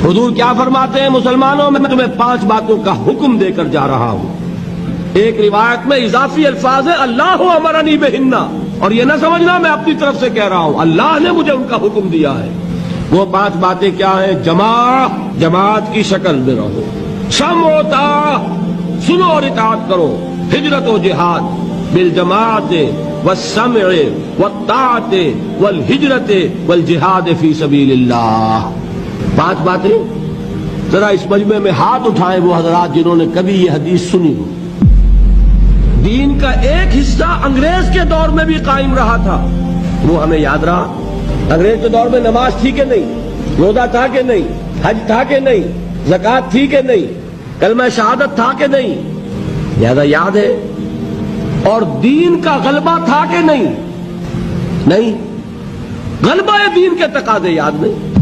حضور کیا فرماتے ہیں؟ مسلمانوں میں تمہیں 5 باتوں کا حکم دے کر جا رہا ہوں. ایک روایت میں اضافی الفاظ ہے اللہ امرنی بہن، اور یہ نہ سمجھنا میں اپنی طرف سے کہہ رہا ہوں، اللہ نے مجھے ان کا حکم دیا ہے. وہ 5 باتیں کیا ہیں؟ جماعت کی شکل میں رہو، سمع و طاعت، سنو اور اطاعت کرو، ہجرت و جہاد بالجماعت والسمع والطاعت والہجرت والجہاد فی سبیل اللہ. 5 باتیں. ذرا اس مجمع میں ہاتھ اٹھائیں وہ حضرات جنہوں نے کبھی یہ حدیث سنی ہو. دین کا ایک حصہ انگریز کے دور میں بھی قائم رہا تھا، وہ ہمیں یاد رہا. انگریز کے دور میں نماز تھی کہ نہیں؟ روزہ تھا کہ نہیں؟ حج تھا کہ نہیں؟ زکوٰۃ تھی کہ نہیں؟ کلمہ شہادت تھا کہ نہیں؟ لہذا یاد ہے. اور دین کا غلبہ تھا کہ نہیں؟ نہیں. غلبہ دین کے تقاضے یاد نہیں.